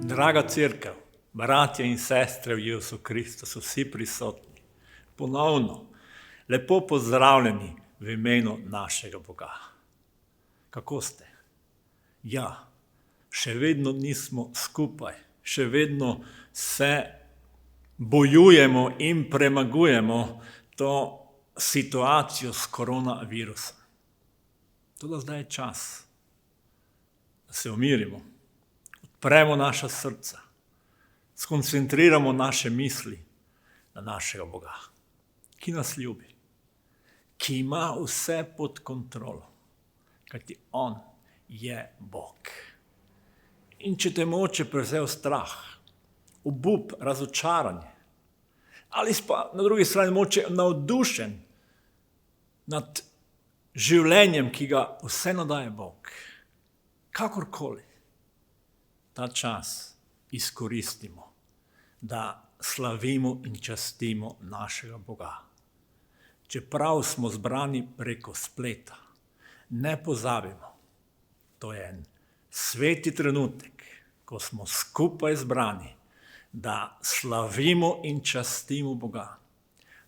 Draga cerkev, bratje in sestre v Jezusu Kristusu, vsi prisotni, ponovno lepo pozdravljeni v imenu našega Boga. Kako ste? Ja, še vedno nismo skupaj, še vedno se bojujemo in premagujemo to situacijo s koronavirusom. Toda zdaj je čas, da se umirimo, odpremo naša srca, skoncentriramo naše misli na našega Boga, ki nas ljubi, ki ima vse pod kontrolo, kajti On je Bog. In če te moče prevzel strah, obup, razočaranje, ali pa na drugi strani moče navdušen nad življenjem, ki ga vseeno daje Bog, kakorkoli, ta čas izkoristimo, da slavimo in častimo našega Boga. Čeprav smo zbrani preko spleta, ne pozabimo, to je en sveti trenutek, ko smo skupaj zbrani, da slavimo in častimo Boga,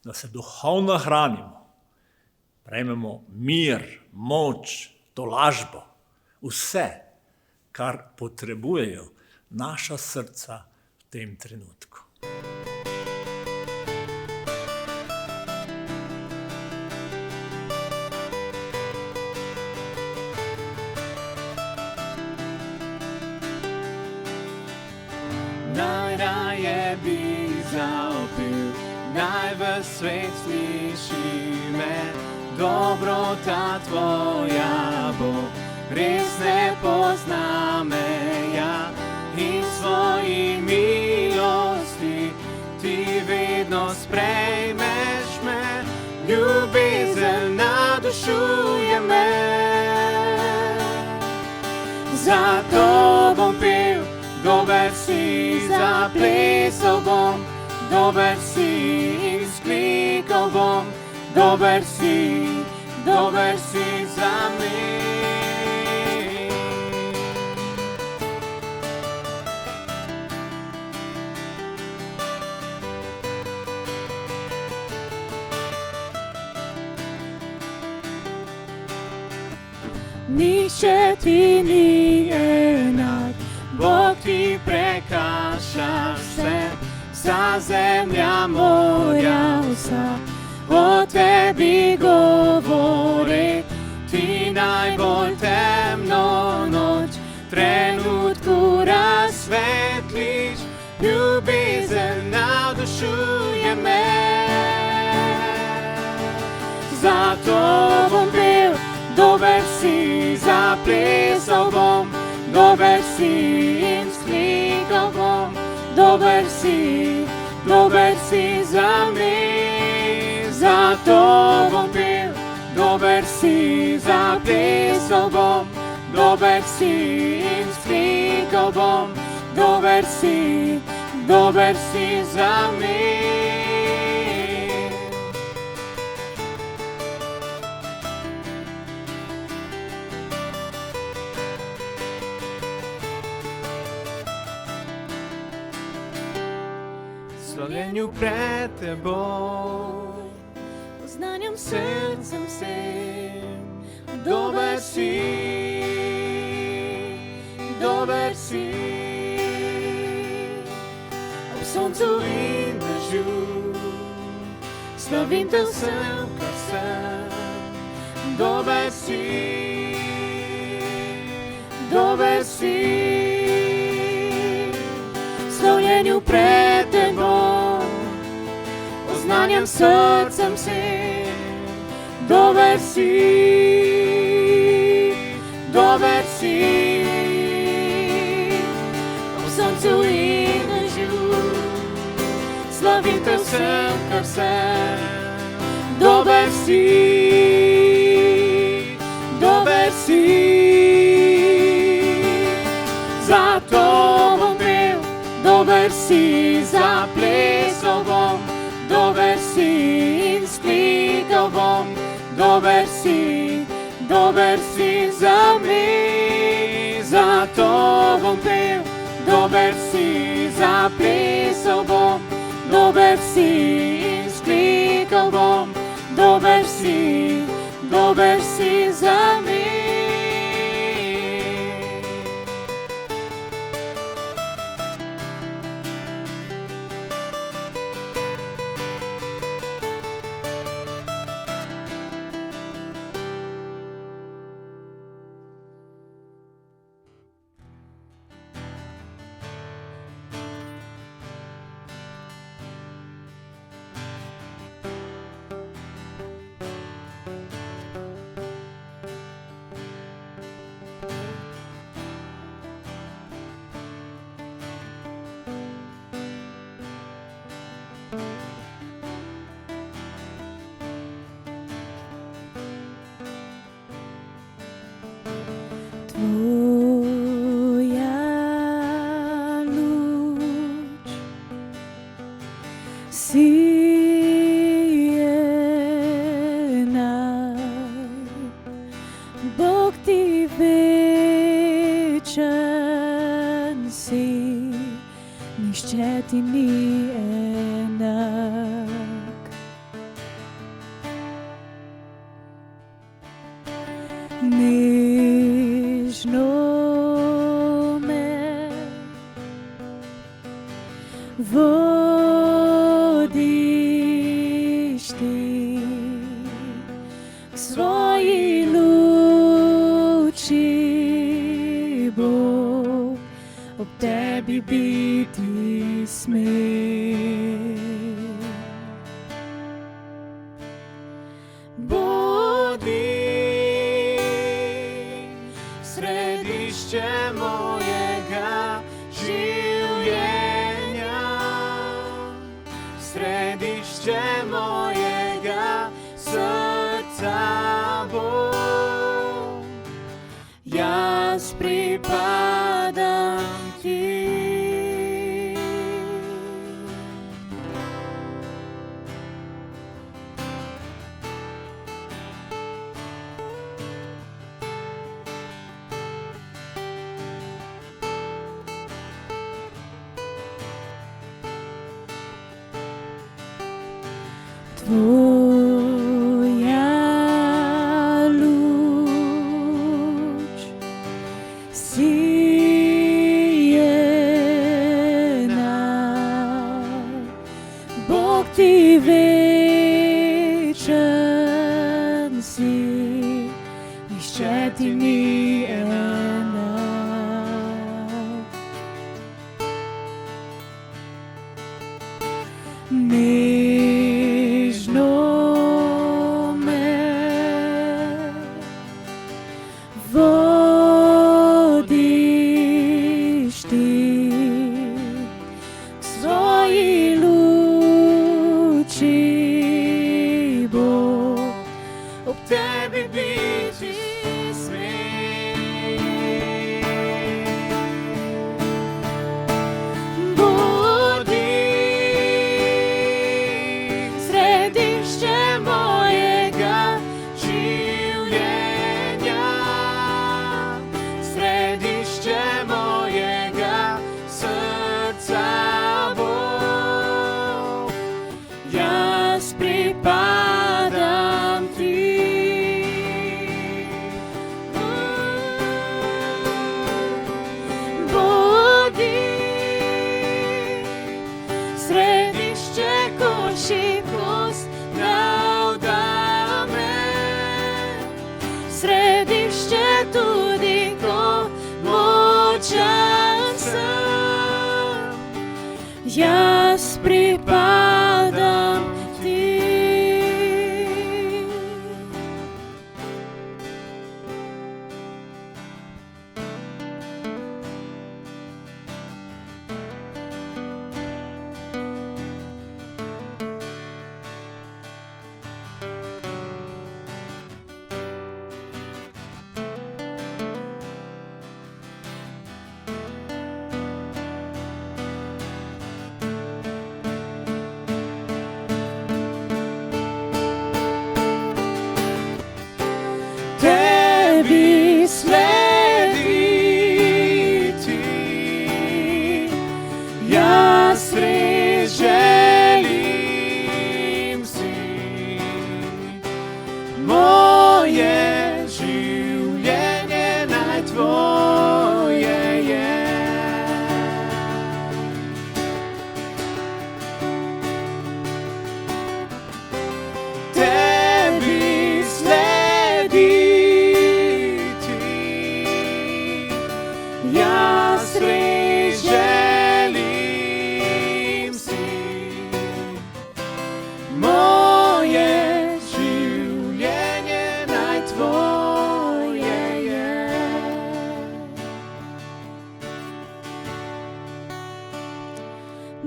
da se duhovno hranimo, prejmemo mir, moč, tolažbo, vse, kar potrebujejo naša srca v tem trenutku. Najraje bi zavpil, naj v svet sliši me, dobrota tvoja bo, res ne pozna meja, in svoji milosti ti vedno sprejmeš me, ljubezen navdušuje me. Zato bom pel, dober si, zaplesal bom, dober si in sklikal bom, dober si za me. Nihče ti ni enak, Bog ti prekaša vse, vsa zemlja moja vsa, o tebi govori, ti najbolj temno noč, trenutku razsvetliš, ljubezen navdušuje me. Zato bom pel, dober si, zaplesal bom, dober si in sklikal bom, dober si za me. Zato bom pel, dober si, zaplesal bom, dober si in sklikal bom, dober si za me. Slavljenju pred teboj, poznanjem srcem vsem, dober si, ob soncu in dežju, slavim te vsem, kar sem, dober si, slavljenju pred teboj, poznanjem srcem vsem, dober si, ob soncu in dežju, slavim te vsem, kar sem, dober si, zato bom pel, dober si, zaplesal bom, dober si in sklikal bom, dober si za me. Zato bom pel, dober si, pisal bom, dober si in sklikal bom, dober si za mi. Tvoja luč sijena, Bog ti večen si, nišče ti ni enak. Nežno me vodiš ti k svoji luči, Bog, ob tebi biti smem. Središče mojega življenja, središče mojega srca bom, jaz pripadam ti. Tvoja luč sijena, Bog ti večen si, nišče ti ni enak. Nežno me vodiš ti k svoji luči, Bog, ob tebi biti smem.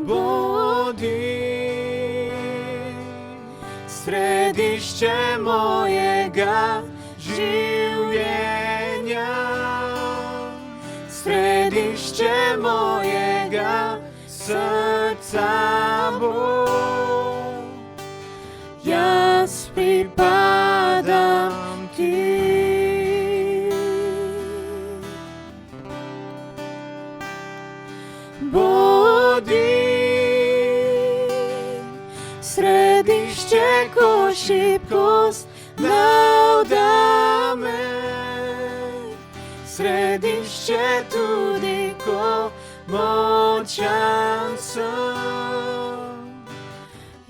Bodi središče mojega življenja, središče mojega srca bo. Jaz pripadam ti. Bodi središče, ko šibkost navda me, središče tudi, ko močan sem.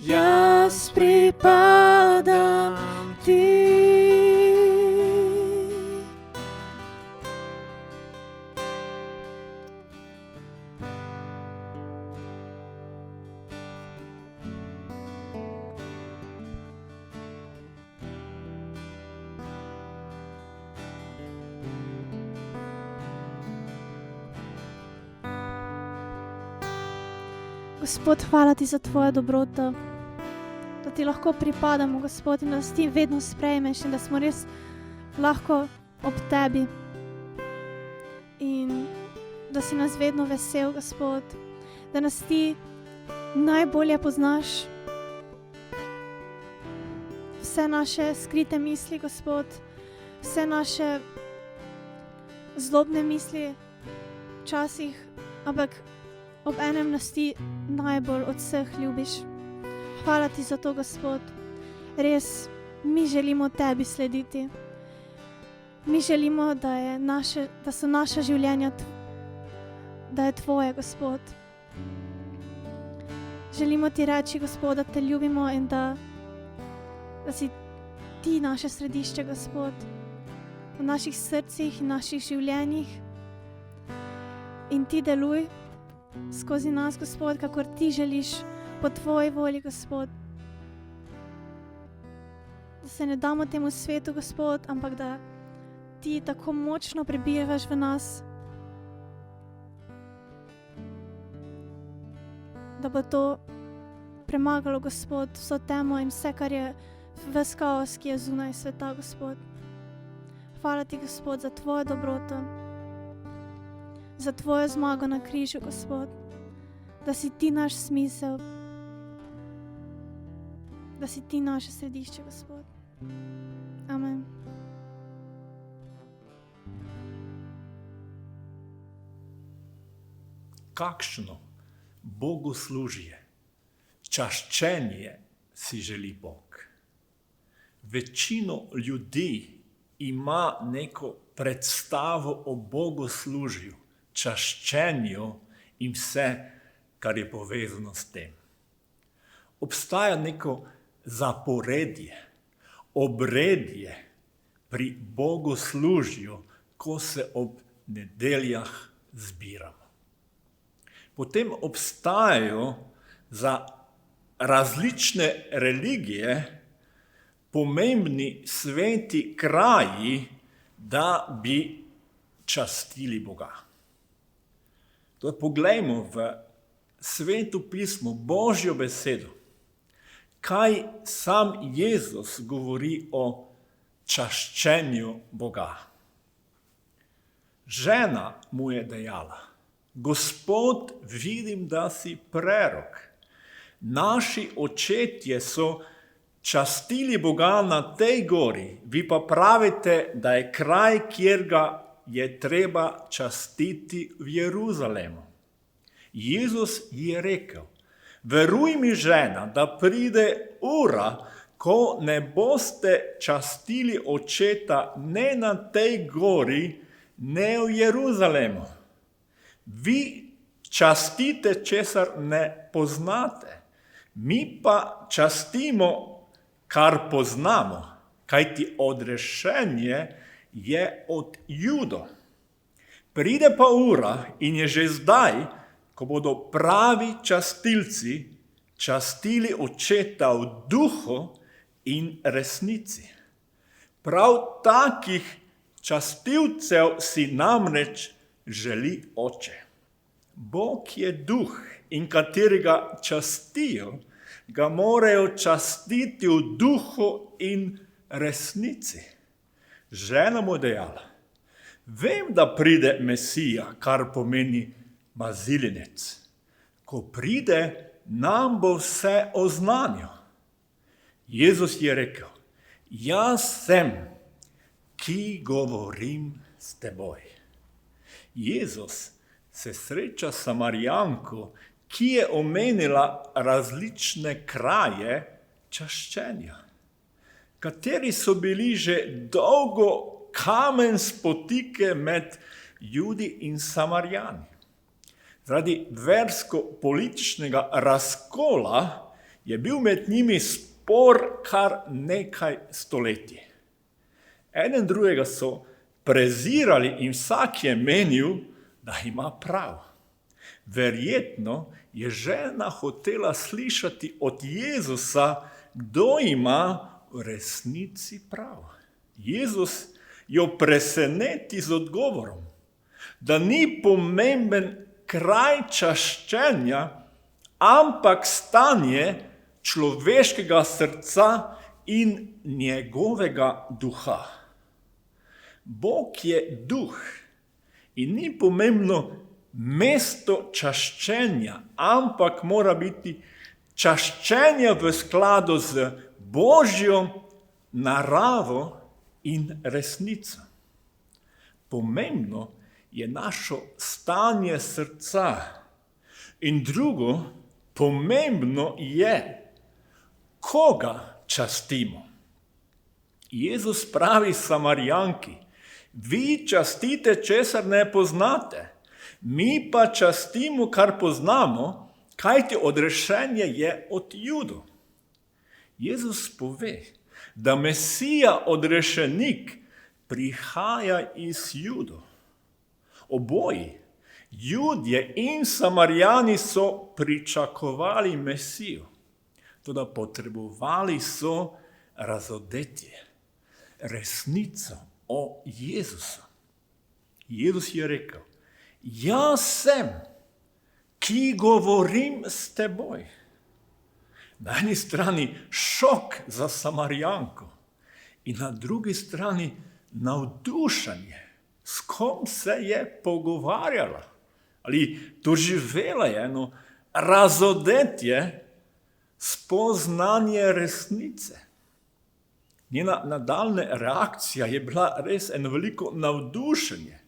Jaz pripadam ti. Gospod, hvala ti za tvojo dobroto, da ti lahko pripadamo, Gospod, in da nas ti vedno sprejmeš in da smo res lahko ob tebi. In da si nas vedno vesel, Gospod, da nas ti najbolje poznaš. Vse naše skrite misli, Gospod, vse naše zlobne misli včasih, ampak ob enem nas ti najbolj od vseh ljubiš. Hvala ti za to, Gospod. Res, mi želimo tebi slediti. Mi želimo, da so naša življenja, da je tvoje, Gospod. Želimo ti reči, Gospod, da te ljubimo in da si ti naše središče, Gospod, v naših srcih in naših življenjih. In ti deluj skozi nas, Gospod, kakor ti želiš, po tvoji volji, Gospod. Da se ne damo temu svetu, Gospod, ampak da ti tako močno prebivaš v nas, da bo to premagalo, Gospod, vso temo in vse, kar je ves kaos, ki je zunaj sveta, Gospod. Hvala ti, Gospod, za tvojo dobroto, za tvojo zmago na križu, Gospod, da si ti naš smisel, da si ti naše središče, Gospod. Amen. Kakšno bogoslužje, čaščenje si želi Bog. Večino ljudi ima neko predstavo o bogoslužju, čaščenju in vse, kar je povezano s tem. Obstaja neko zaporedje, obredje pri bogoslužju, ko se ob nedeljah zbiramo. Potem obstajajo za različne religije pomembni sveti kraji, da bi častili Boga. Torej, poglejmo v Sveto pismo, Božjo besedo, kaj sam Jezus govori o čaščenju Boga. Žena mu je dejala: Gospod, vidim, da si prerok. Naši očetje so častili Boga na tej gori, vi pa pravite, da je kraj, kjer ga je treba častiti, v Jeruzalemu. Jezus ji je rekel: Veruj mi, žena, da pride ura, ko ne boste častili očeta ne na tej gori, ne v Jeruzalemu. Vi častite, česar ne poznate, mi pa častimo, kar poznamo, kajti odrešenje je od Judov. Pride pa ura in je že zdaj, ko bodo pravi častilci častili očeta v duhu in resnici. Prav takih častilcev si namreč želi Oče. Bog je duh in katerega častijo, ga morajo častiti v duhu in resnici. Žena mu dejala, vem, da pride Mesija, kar pomeni maziljenec. Ko pride, nam bo vse oznanil. Jezus je rekel, jaz sem, ki govorim s teboj. Jezus se sreča s Samarijanko, ki je omenila različne kraje čaščenja, kateri so bili že dolgo kamen spotike med Judi in Samarijani. Zaradi versko-političnega razkola je bil med njimi spor kar nekaj stoletij. Eden drugega so prezirali in vsak je menil, da ima prav. Verjetno je žena hotela slišati od Jezusa, kdo ima v resnici prav. Jezus jo preseneti z odgovorom, da ni pomemben kraj čaščenja, ampak stanje človeškega srca in njegovega duha. Bog je duh in ni pomembno mesto čaščenja, ampak mora biti čaščenje v skladu z Božjo naravo in resnico. Pomembno je naše stanje srca in drugo, pomembno je, koga častimo. Jezus pravi Samarijanki, vi častite, česar ne poznate, mi pa častimo, kar poznamo, kajti odrešenje je od Judov. Jezus pove, da Mesija odrešenik prihaja iz Judov. Oboji, Judje in Samarijani so pričakovali Mesijo, toda potrebovali so razodetje, resnico o Jezusu. Jezus je rekel, jaz sem, ki govorim s teboj. Na eni strani šok za Samarijanko in na drugi strani navdušenje, s kom se je pogovarjala. Ali doživela je eno razodetje, spoznanje resnice. Njena nadaljna reakcija je bila res eno veliko navdušenje.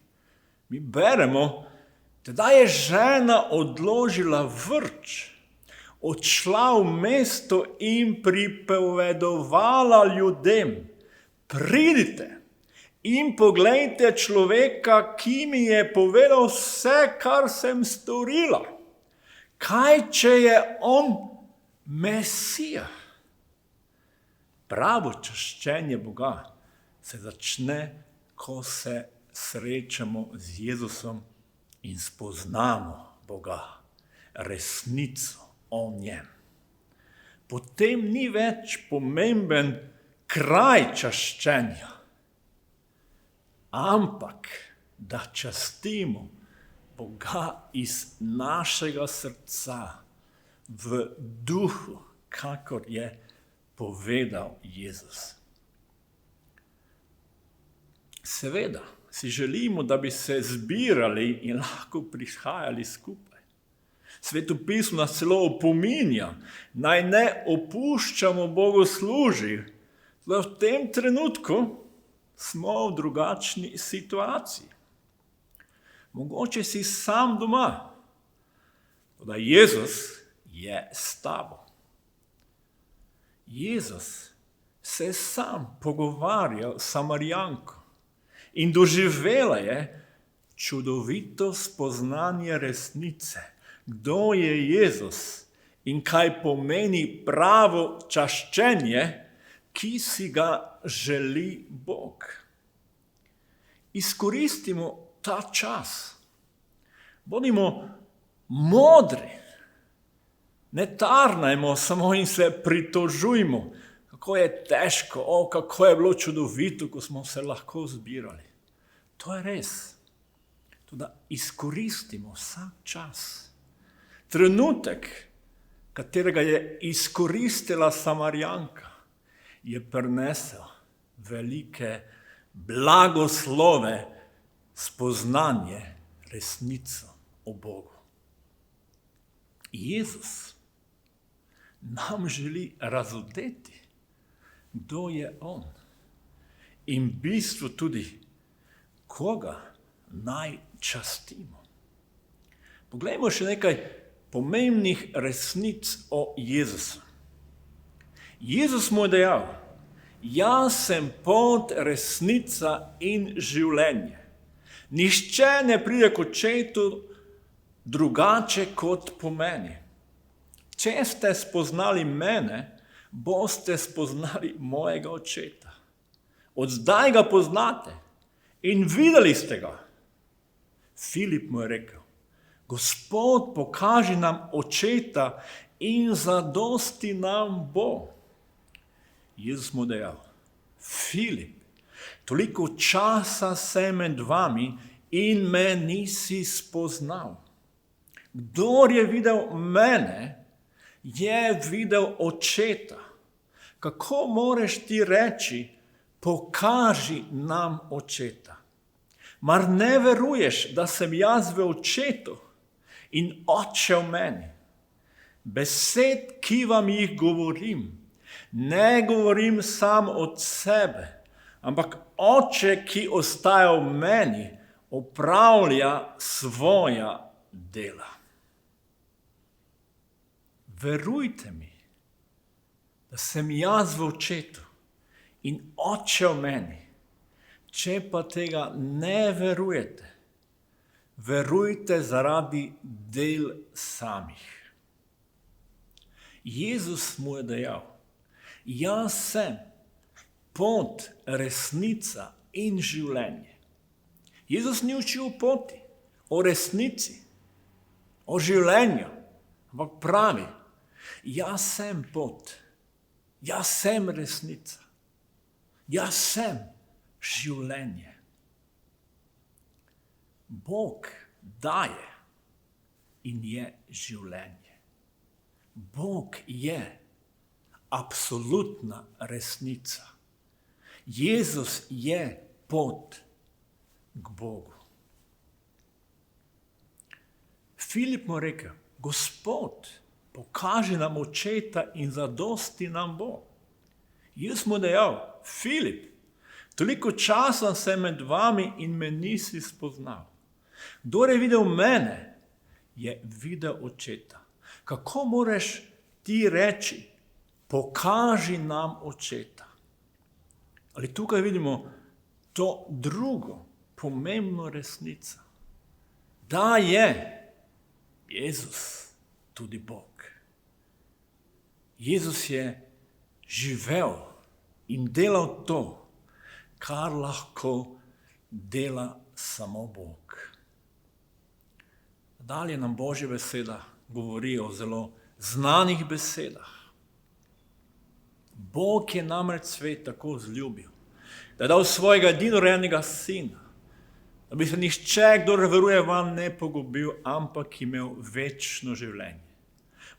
Mi beremo, da je žena odložila vrč, odšla v mesto in pripovedovala ljudem, pridite in poglejte človeka, ki mi je povedal vse, kar sem storila. Kaj, če je on Mesija? Pravo čaščenje Boga se začne, ko se srečamo z Jezusom in spoznamo Boga, resnico o njem. Potem ni več pomemben kraj čaščenja, ampak da častimo Boga iz našega srca v duhu, kakor je povedal Jezus. Seveda si želimo, da bi se zbirali in lahko prihajali skupaj. Svetopismo nas celo opominja, naj ne opuščamo bogoslužij, da v tem trenutku smo v drugačni situaciji. Mogoče si sam doma, da Jezus je s tabo. Jezus se sam pogovarjal s Samarijanko in doživela je čudovito spoznanje resnice, kdo je Jezus in kaj pomeni pravo čaščenje, ki si ga želi Bog. Izkoristimo ta čas. Bodimo modri. Ne tarnajmo samo in se pritožujmo, kako je težko, kako je bilo čudovito, ko smo se lahko zbirali. To je res. Tudi izkoristimo vsak čas. Trenutek, katerega je izkoristila Samarijanka, je prinesel velike blagoslove, spoznanje, resnico o Bogu. Jezus nam želi razodeti, kdo je on in v bistvu tudi, koga naj častimo. Poglejmo še nekaj pomembnih resnic o Jezusu. Jezus mu je dejal, jaz sem pot, resnica in življenje. Nihče ne pride k očetu drugače kot po meni. Če ste spoznali mene, boste spoznali mojega očeta. Od zdaj ga poznate in videli ste ga. Filip mu je rekel, Gospod, pokaži nam očeta in zadosti nam bo. Jezus mu dejal, Filip, toliko časa sem med vami in me nisi spoznal. Kdor je videl mene, je videl očeta. Kako moreš ti reči, pokaži nam očeta? Mar ne veruješ, da sem jaz v očetu in oče v meni? Besed, ki vam jih govorim, ne govorim sam od sebe, ampak oče, ki ostaja v meni, opravlja svoja dela. Verujte mi, da sem jaz v očetu in oče v meni. Če pa tega ne verujete, verujte zaradi del samih. Jezus mu je dejal, jaz sem pot, resnica in življenje. Jezus ni učil o poti, o resnici, o življenju, ampak pravi, jaz sem pot, jaz sem resnica, jaz sem življenje. Bog daje in je življenje. Bog je absolutna resnica. Jezus je pot k Bogu. Filip mu rekel, Gospod, pokaži nam očeta in zadosti nam bo. Jezus mu dejal, Filip, toliko časa sem med vami in me nisi spoznal. Kdor je videl mene, je videl očeta. Kako moreš ti reči, pokaži nam očeta? Ali tukaj vidimo to drugo, pomembno resnico, da je Jezus tudi Bog. Jezus je živel in delal to, kar lahko dela samo Bog. Dalje nam Božja beseda govori o zelo znanih besedah. Bog je namreč svet tako vzljubil, da je dal svojega edinorojenega sina, da bi se nihče, kdor veruje vanj, ne pogubil, ampak imel večno življenje.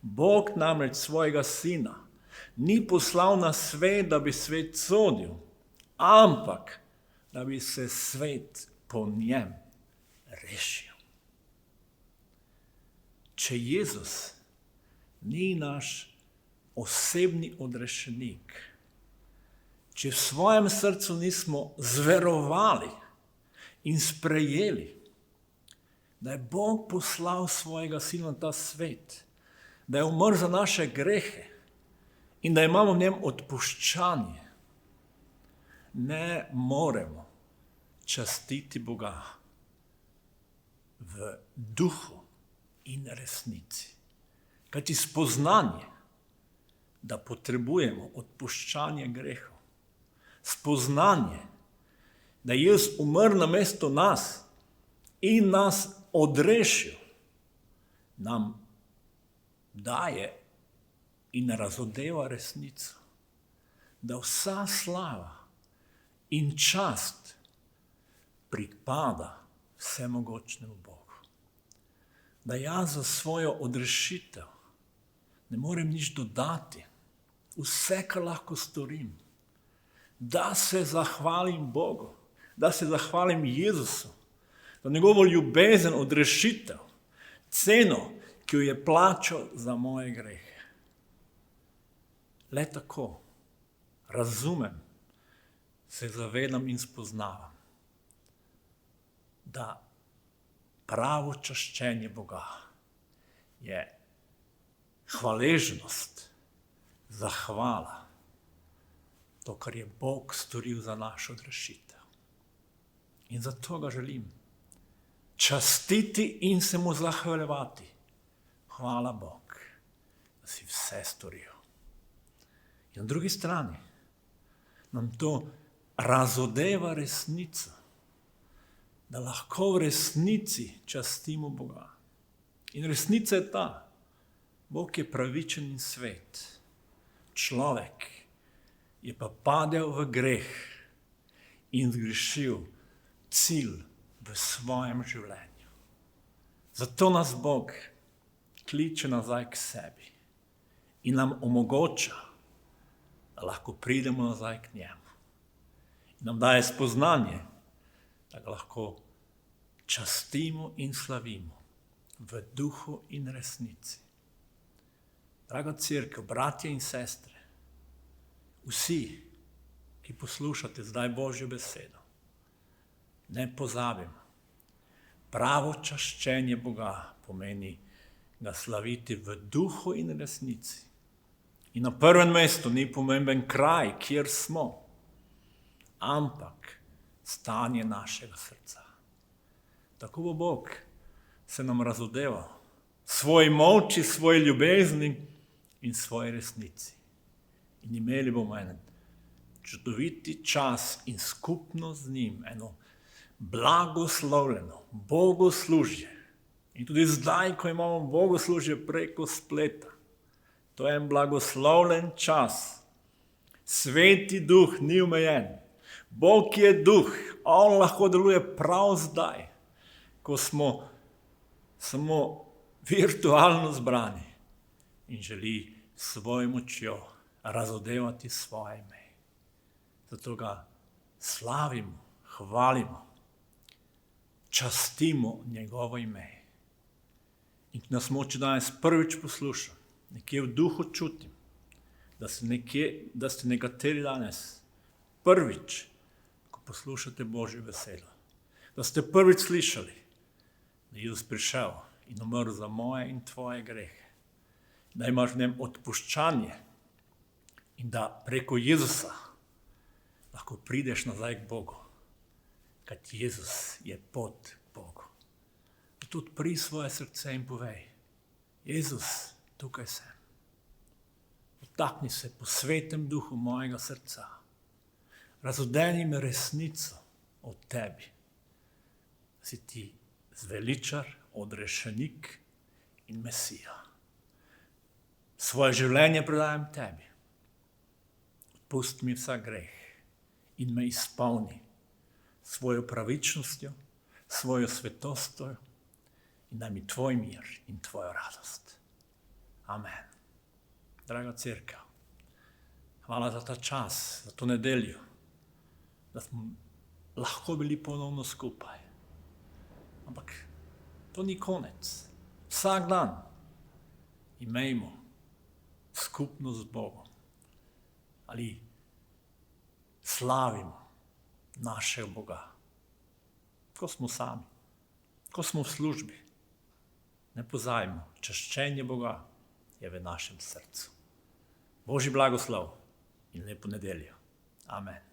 Bog namreč svojega sina ni poslal na svet, da bi svet sodil, ampak da bi se svet po njem rešil. Če Jezus ni naš osebni odrešenik, če v svojem srcu nismo zverovali in sprejeli, da je Bog poslal svojega sina na ta svet, da je umrl za naše grehe in da imamo v njem odpuščanje, ne moremo častiti Boga v duhu in resnici. Kajti spoznanje, da potrebujemo odpuščanje grehov, spoznanje, da je Jezus umrl namesto nas in nas odrešil, nam daje in razodeva resnico, da vsa slava in čast pripada vsemogočnemu Bogu. Da jaz za svojo odrešitev ne morem nič dodati. Vse, kar lahko storim, da se zahvalim Bogu, da se zahvalim Jezusu, za njegovo ljubezen, odrešitev, ceno, ki jo je plačal za moje grehe. Le tako razumem, se zavedam in spoznavam, da pravo čaščenje Boga je hvaležnost, zahvala, to, kar je Bog storil za našo odrešitev. In zato ga želim častiti in se mu zahvaljevati. Hvala Bog, da si vse storil. In na drugi strani nam to razodeva resnico, da lahko v resnici častimo Boga. In resnica je ta, Bog je pravičen in svet. Človek je pa padel v greh in zgrešil cilj v svojem življenju. Zato nas Bog kliče nazaj k sebi in nam omogoča, da lahko pridemo nazaj k njemu. In nam daje spoznanje, da ga lahko častimo in slavimo v duhu in resnici. Draga cerkev, bratje in sestre, vsi, ki poslušate zdaj Božjo besedo, ne pozabimo, pravo čaščenje Boga pomeni ga slaviti v duhu in resnici. In na prvem mestu ni pomemben kraj, kjer smo, ampak stanje našega srca. Tako bo Bog se nam razodeval, svoji moči, svoji ljubezni in svoji resnici. In imeli bomo en čudoviti čas in skupno z njim, eno blagoslovljeno bogoslužje. In tudi zdaj, ko imamo bogoslužje preko spleta, to je en blagoslovljen čas. Sveti duh ni omejen. Bog je duh, on lahko deluje prav zdaj, ko smo samo virtualno zbrani in želi svojo močjo razodevati svoje ime. Zato ga slavimo, hvalimo, častimo njegovo ime. In nas moče danes prvič poslušam, nekje v duhu čutim, da ste nekateri danes prvič, ko poslušate Božjo besedo, da ste prvič slišali, da je Jezus prišel in umrl za moje in tvoje grehe, da imaš v njem odpuščanje in da preko Jezusa lahko prideš nazaj k Bogu, kajti Jezus je pot k Bogu. Tudi odpri svoje srce in povej, Jezus, tukaj sem. Dotakni se po svetem duhu mojega srca. Razodeni me resnico o tebi. Si ti zveličar, odrešenik in Mesija. Svoje življenje predajam tebi. Odpusti mi vsak greh in me izpolni svojo pravičnostjo, svojo svetostjo in daj mi tvoj mir in tvojo radost. Amen. Draga cerkev, hvala za ta čas, za to nedeljo, da smo lahko bili ponovno skupaj. Ampak to ni konec. Vsak dan imejmo skupnost z Bogom ali slavimo našega Boga. Ko smo sami, ko smo v službi, ne pozabimo, čaščenje Boga je v našem srcu. Božji blagoslov in lepo nedeljo. Amen.